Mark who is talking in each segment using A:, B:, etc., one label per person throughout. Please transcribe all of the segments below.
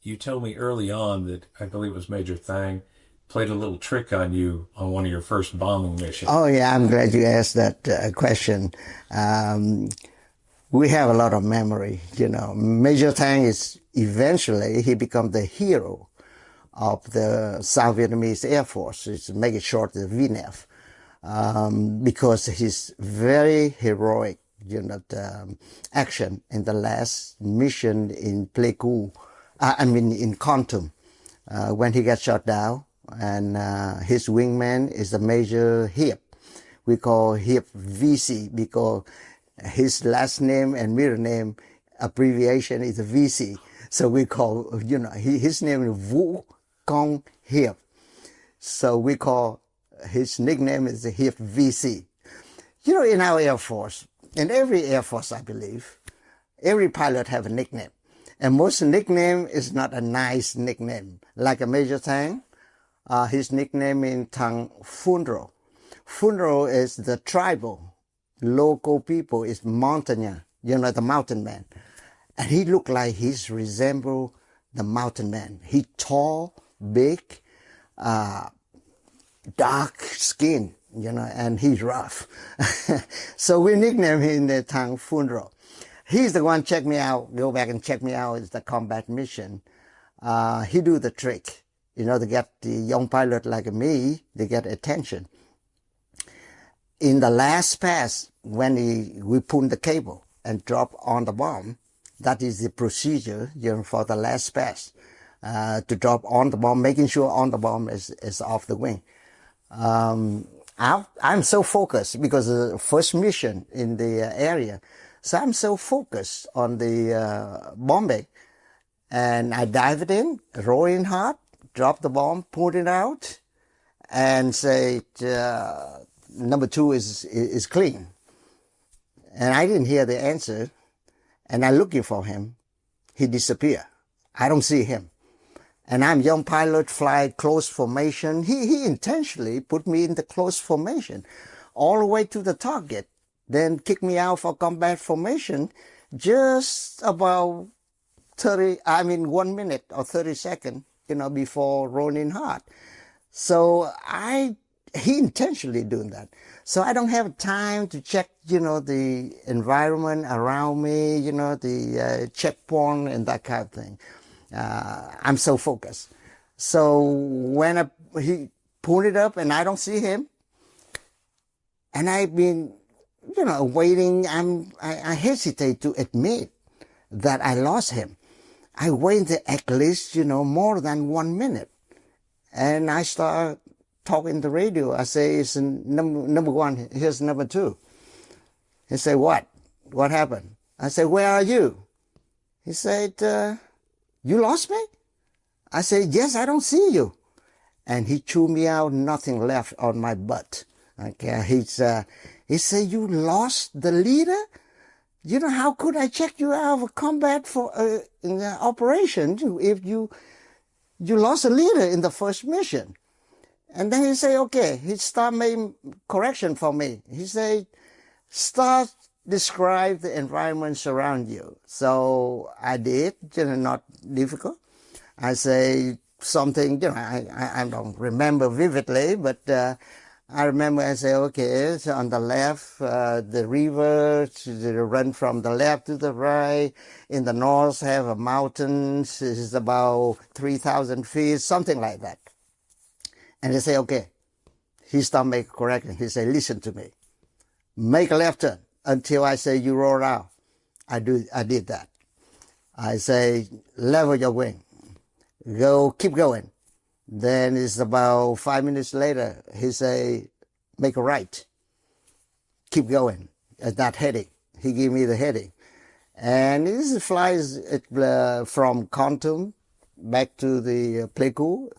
A: you told me early on that I believe it was Major Thang played a little trick on you on one of your first bombing missions.
B: Oh yeah, I'm glad you asked that question. Um, we have a lot of memory. Major Tang is eventually he become the hero of the South Vietnamese Air Force. It's make it short, the VNAF, because he's very heroic. The action in the last mission in Pleiku, in Kontum, when he got shot down, and his wingman is the Major Hip. We call Hip VC because his last name and middle name abbreviation is VC. So we call, his name is Vũ Công Hiệp. So we call his nickname is the Hip VC. In our Air Force, in every Air Force, I believe, every pilot have a nickname. And most nickname is not a nice nickname. Like a Major Tang, his nickname in Thang Phunro. Phunro is the tribal, local people, is mountaineer, the mountain man. And he looked like he's resemble the mountain man. He tall, big, dark skin, and he's rough. So we nicknamed him the Thang Phunro. He's the one check me out, go back and check me out. It's the combat mission. He do the trick, to get the young pilot like me, they get attention. In the last pass, when we pull the cable and drop on the bomb, that is the procedure, for the last pass, to drop on the bomb, making sure on the bomb is off the wing. I'm so focused because the first mission in the area, so I'm so focused on the bombing, and I dived in, rolling hard, drop the bomb, pull it out, and say, number two is clean. And I didn't hear the answer, and I'm looking for him. He disappeared. I don't see him. And I'm young pilot, fly close formation. He intentionally put me in the close formation all the way to the target, then kicked me out for combat formation just about 1 minute or 30 seconds, before rolling hard. So he intentionally doing that. So I don't have time to check, the environment around me, the checkpoint and that kind of thing. I'm so focused. So when he pulled it up and I don't see him, and I've been, waiting, I hesitate to admit that I lost him. I waited at least, more than 1 minute. And I start talking the radio. I say, it's number one, here's number two. He said, what? What happened? I said, where are you? He said, you lost me? I said, yes, I don't see you. And he chewed me out, nothing left on my butt. Okay, he said, you lost the leader? How could I check you out of combat for in the operation if you lost a leader in the first mission? And then he said, okay, he start making correction for me. He said, start describe the environment around you. So I did, not difficult. I say something, I don't remember vividly, but I remember I say, okay, so on the left, the river, run from the left to the right. In the north, have a mountain, it's about 3,000 feet, something like that. And they say, okay. He start making correction. He say, listen to me. Make a left turn until I say you roll out. I did that. I say, level your wing. Keep going. Then it's about 5 minutes later, he say, make a right. Keep going. At that heading. He gave me the heading. And this flies from Kontum back to the Pleiku.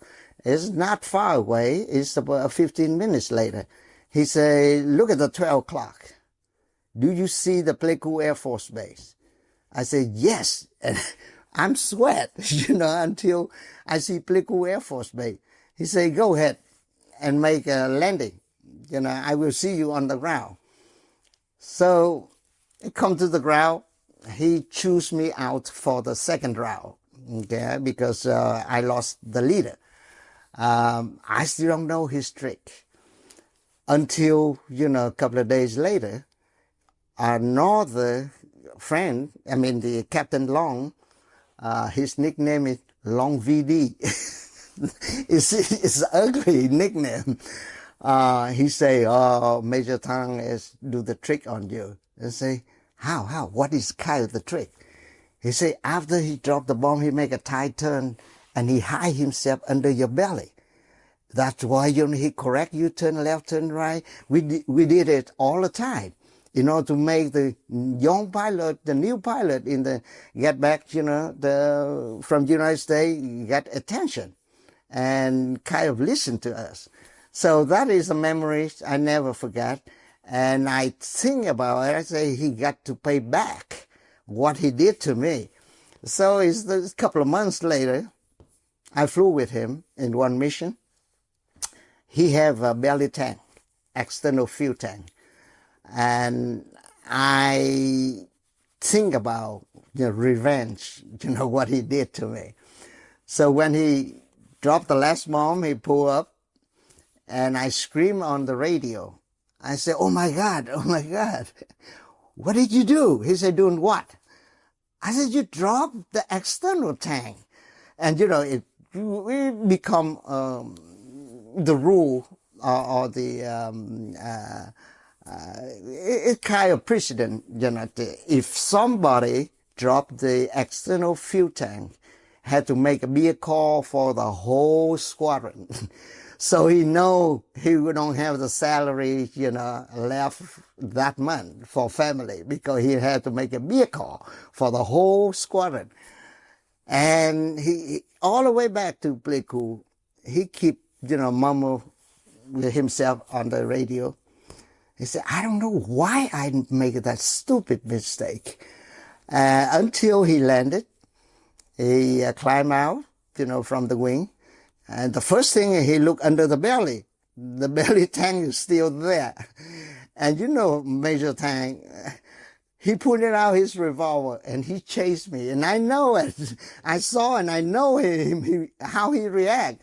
B: It's not far away. It's about 15 minutes later. He say, look at the 12 o'clock. Do you see the Pleiku Air Force Base? I said, yes. And I'm sweat, until I see Pleiku Air Force Base. He said, go ahead and make a landing. I will see you on the ground. So it come to the ground. He choose me out for the second round. okay, because I lost the leader. I still don't know his trick until, a couple of days later, another friend, the Captain Long, his nickname is Long VD. It's an ugly nickname. He say, "Oh, Major Tang is do the trick on you." I say, "How? What is kind of the trick?" He say, "After he dropped the bomb, he make a tight turn and he hide himself under your belly. That's why he correct you, turn left, turn right. We did it all the time, to make the young pilot, the new pilot get back, from the United States, get attention and kind of listen to us." So that is a memory I never forget. And I think about it, I say he got to pay back what he did to me. So it's a couple of months later, I flew with him in one mission. He have a belly tank, external fuel tank. And I think about revenge, what he did to me. So when he dropped the last bomb, he pulled up, and I screamed on the radio. I said, "Oh my God, what did you do?" He said, "Doing what?" I said, "You dropped the external tank." And it become the rule or the it kind of precedent, if somebody dropped the external fuel tank, had to make a beer call for the whole squadron. So he know he don't have the salary, left that month for family, because he had to make a beer call for the whole squadron. And he all the way back to Pleiku, he keep, mumble with himself on the radio. He said, "I don't know why I make that stupid mistake." Until he landed, he climbed out, from the wing. And the first thing, he looked under the belly. The belly tank is still there. And Major Tang, he pointed out his revolver and he chased me. And I know it. I saw and I know him, how he react.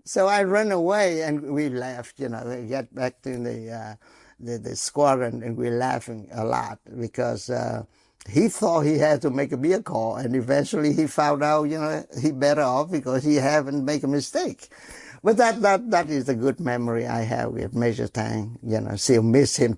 B: So I run away and we left, we get back to the squadron, and we're laughing a lot because he thought he had to make a beer call, and eventually he found out, he better off because he haven't made a mistake. But that is a good memory I have with Major Tang, still miss him.